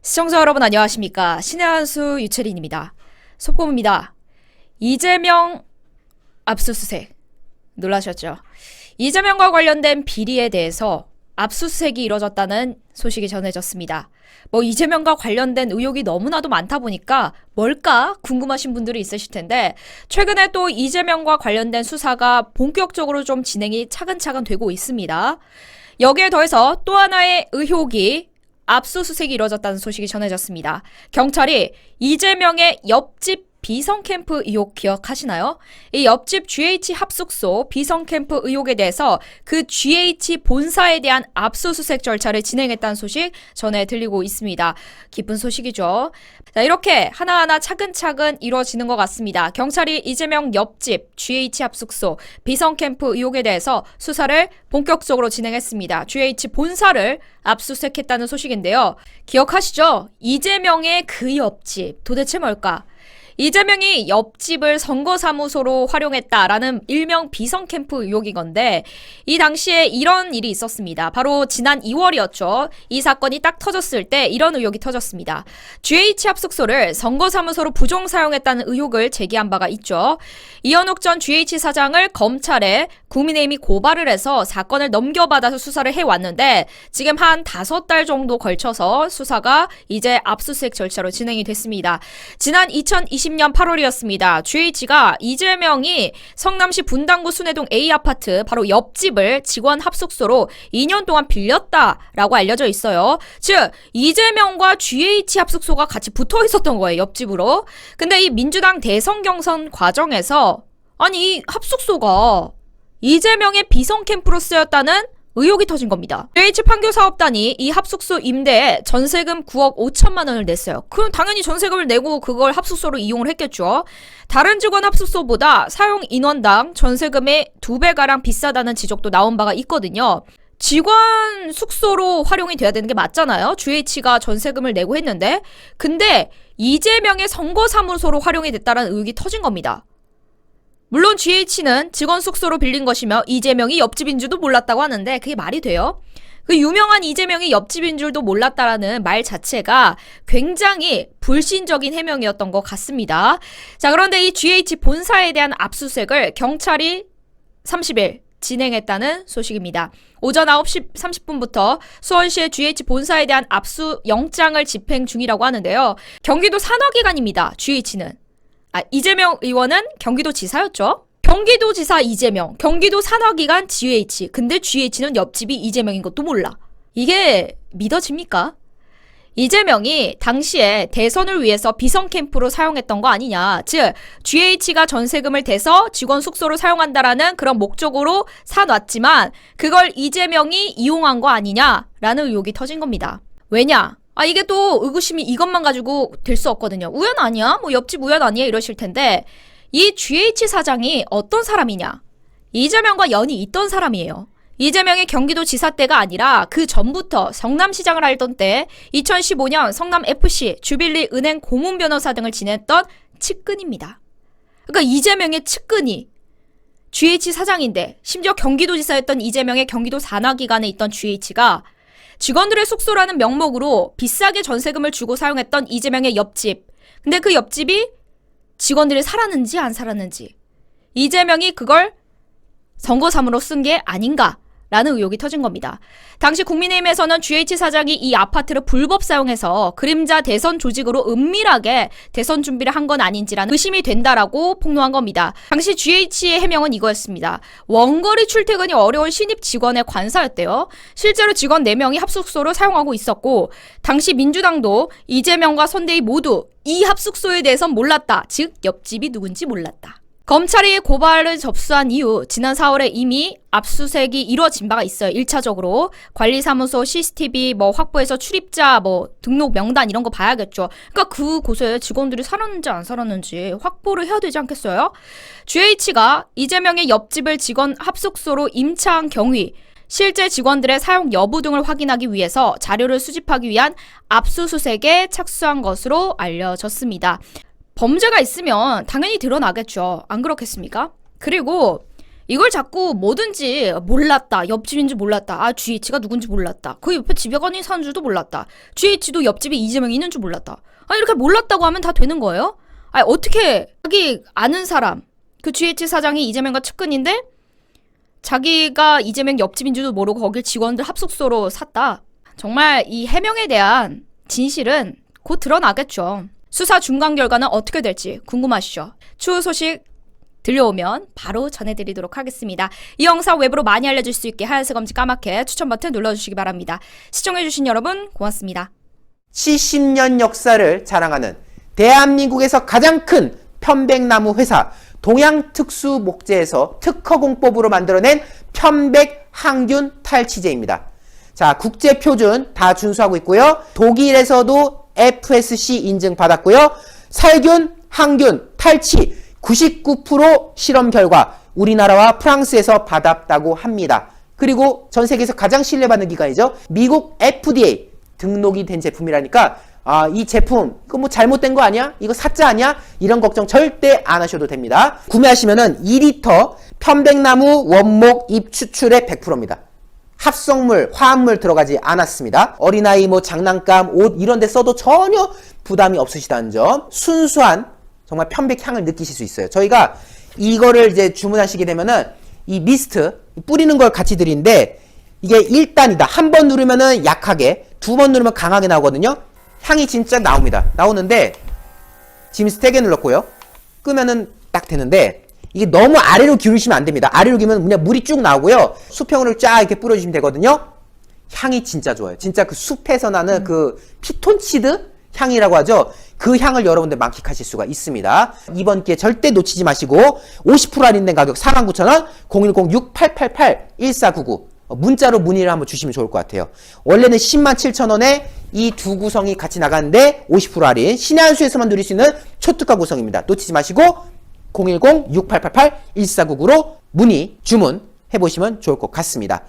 시청자 여러분 안녕하십니까. 신의 한수 유채린입니다. 속보입니다. 이재명 압수수색 놀라셨죠? 이재명과 관련된 비리에 대해서 압수수색이 이뤄졌다는 소식이 전해졌습니다. 이재명과 관련된 의혹이 너무나도 많다 보니까 뭘까 궁금하신 분들이 있으실 텐데, 최근에 또 이재명과 관련된 수사가 본격적으로 좀 진행이 차근차근 되고 있습니다. 여기에 더해서 또 하나의 의혹이 압수수색이 이뤄졌다는 소식이 전해졌습니다. 경찰이 이재명의 옆집 비성캠프 의혹 기억하시나요? 이 옆집 GH 합숙소 비성캠프 의혹에 대해서 그 GH 본사에 대한 압수수색 절차를 진행했다는 소식 전해 들리고 있습니다. 기쁜 소식이죠. 자, 이렇게 하나하나 차근차근 이루어지는 것 같습니다. 경찰이 이재명 옆집 GH 합숙소 비성캠프 의혹에 대해서 수사를 본격적으로 진행했습니다. GH 본사를 압수수색했다는 소식인데요. 기억하시죠? 이재명의 그 옆집 도대체 뭘까? 이재명이 옆집을 선거사무소로 활용했다라는 일명 비성캠프 의혹이건데, 이 당시에 이런 일이 있었습니다. 바로 지난 2월이었죠. 이 사건이 딱 터졌을 때 이런 의혹이 터졌습니다. GH 합숙소를 선거사무소로 부정 사용했다는 의혹을 제기한 바가 있죠. 이현욱 전 GH 사장을 검찰에 국민의힘이 고발을 해서 사건을 넘겨받아서 수사를 해왔는데, 지금 한 5달 정도 걸쳐서 수사가 이제 압수수색 절차로 진행이 됐습니다. 지난 2020년 8월이었습니다. GH가 이재명이 성남시 분당구 순회동 A아파트 바로 옆집을 직원 합숙소로 2년 동안 빌렸다라고 알려져 있어요. 즉 이재명과 GH 합숙소가 같이 붙어 있었던 거예요. 옆집으로. 근데 이 민주당 대선 경선 과정에서 아니 이 합숙소가 이재명의 비성캠프로 쓰였다는 의혹이 터진 겁니다. GH 판교사업단이 이 합숙소 임대에 전세금 9억 5천만 원을 냈어요. 그럼 당연히 전세금을 내고 그걸 합숙소로 이용을 했겠죠. 다른 직원 합숙소보다 사용 인원당 전세금의 2배가량 비싸다는 지적도 나온 바가 있거든요. 직원 숙소로 활용이 돼야 되는 게 맞잖아요. GH가 전세금을 내고 했는데, 근데 이재명의 선거사무소로 활용이 됐다는 의혹이 터진 겁니다. 물론 GH는 직원 숙소로 빌린 것이며 이재명이 옆집인 줄도 몰랐다고 하는데 그게 말이 돼요? 그 유명한 이재명이 옆집인 줄도 몰랐다라는 말 자체가 굉장히 불신적인 해명이었던 것 같습니다. 자, 그런데 이 GH 본사에 대한 압수수색을 경찰이 30일 진행했다는 소식입니다. 오전 9시 30분부터 수원시의 GH 본사에 대한 압수 영장을 집행 중이라고 하는데요. 경기도 산하기관입니다. GH는. 이재명 의원은 경기도지사였죠. 경기도지사 이재명, 경기도 산하기관 GH. 근데 GH는 옆집이 이재명인 것도 몰라. 이게 믿어집니까? 이재명이 당시에 대선을 위해서 비성캠프로 사용했던 거 아니냐. 즉 GH가 전세금을 대서 직원 숙소로 사용한다라는 그런 목적으로 사놨지만 그걸 이재명이 이용한 거 아니냐라는 의혹이 터진 겁니다. 왜냐? 이게 또 의구심이 이것만 가지고 될 수 없거든요. 우연 아니야? 옆집 우연 아니야? 이러실 텐데, 이 GH 사장이 어떤 사람이냐? 이재명과 연이 있던 사람이에요. 이재명이 경기도지사 때가 아니라 그 전부터 성남시장을 알던 때 2015년 성남FC, 주빌리 은행 고문 변호사 등을 지냈던 측근입니다. 그러니까 이재명의 측근이 GH 사장인데, 심지어 경기도지사였던 이재명의 경기도 산하기관에 있던 GH가 직원들의 숙소라는 명목으로 비싸게 전세금을 주고 사용했던 이재명의 옆집. 근데 그 옆집이 직원들이 살았는지 안 살았는지, 이재명이 그걸 선거사무로 쓴 게 아닌가 라는 의혹이 터진 겁니다. 당시 국민의힘에서는 GH 사장이 이 아파트를 불법 사용해서 그림자 대선 조직으로 은밀하게 대선 준비를 한 건 아닌지라는 의심이 된다라고 폭로한 겁니다. 당시 GH의 해명은 이거였습니다. 원거리 출퇴근이 어려운 신입 직원의 관사였대요. 실제로 직원 4명이 합숙소로 사용하고 있었고, 당시 민주당도 이재명과 선대위 모두 이 합숙소에 대해선 몰랐다. 즉 옆집이 누군지 몰랐다. 검찰이 고발을 접수한 이후 지난 4월에 이미 압수수색이 이루어진 바가 있어요. 1차적으로 관리사무소 CCTV 확보해서 출입자 등록 명단 이런 거 봐야겠죠. 그러니까 그곳에 직원들이 살았는지 안 살았는지 확보를 해야 되지 않겠어요? GH가 이재명의 옆집을 직원 합숙소로 임차한 경위, 실제 직원들의 사용 여부 등을 확인하기 위해서 자료를 수집하기 위한 압수수색에 착수한 것으로 알려졌습니다. 범죄가 있으면 당연히 드러나겠죠. 안 그렇겠습니까? 그리고 이걸 자꾸 뭐든지 몰랐다. 옆집인 줄 몰랐다. 아, GH가 누군지 몰랐다. 그 옆에 지배관이 사는 줄도 몰랐다. GH도 옆집에 이재명이 있는 줄 몰랐다. 아, 이렇게 몰랐다고 하면 다 되는 거예요? 아, 어떻게 자기 아는 사람, 그 GH 사장이 이재명과 측근인데 자기가 이재명 옆집인 줄도 모르고 거길 직원들 합숙소로 샀다. 정말 이 해명에 대한 진실은 곧 드러나겠죠. 수사 중간 결과는 어떻게 될지 궁금하시죠? 추후 소식 들려오면 바로 전해드리도록 하겠습니다. 이 영상 외부로 많이 알려줄 수 있게 하얀색 검지 까맣게 추천 버튼 눌러주시기 바랍니다. 시청해주신 여러분 고맙습니다. 70년 역사를 자랑하는 대한민국에서 가장 큰 편백나무 회사 동양특수목재에서 특허공법으로 만들어낸 편백항균 탈취제입니다. 자, 국제표준 다 준수하고 있고요. 독일에서도 FSC 인증받았고요. 살균, 항균, 탈취 99% 실험 결과 우리나라와 프랑스에서 받았다고 합니다. 그리고 전 세계에서 가장 신뢰받는 기관이죠. 미국 FDA 등록이 된 제품이라니까 이 제품 이거 뭐 잘못된 거 아니야? 이거 사짜 아니야? 이런 걱정 절대 안 하셔도 됩니다. 구매하시면은 2리터 편백나무 원목 잎 추출액 100%입니다. 합성물, 화합물 들어가지 않았습니다. 어린아이 뭐 장난감, 옷 이런 데 써도 전혀 부담이 없으시다는 점. 순수한 정말 편백향을 느끼실 수 있어요. 저희가 이거를 이제 주문하시게 되면은 이 미스트 뿌리는 걸 같이 드리는데 이게 1단이다. 한 번 누르면은 약하게, 두 번 누르면 강하게 나오거든요. 향이 진짜 나옵니다. 나오는데 지금 3개 눌렀고요. 끄면은 딱 되는데 이게 너무 아래로 기울이시면 안 됩니다. 아래로 기우면 그냥 물이 쭉 나오고요. 수평으로 쫙 이렇게 뿌려주시면 되거든요. 향이 진짜 좋아요. 진짜 그 숲에서 나는 그 피톤치드 향이라고 하죠. 그 향을 여러분들 만끽하실 수가 있습니다. 이번 기회 절대 놓치지 마시고 50% 할인된 가격 49,000원 010-6888-1499 문자로 문의를 한번 주시면 좋을 것 같아요. 원래는 107,000원에 이 두 구성이 같이 나가는데 50% 할인 신의 한 수에서만 누릴 수 있는 초특가 구성입니다. 놓치지 마시고 010-6888-1499로 문의 주문해 보시면 좋을 것 같습니다.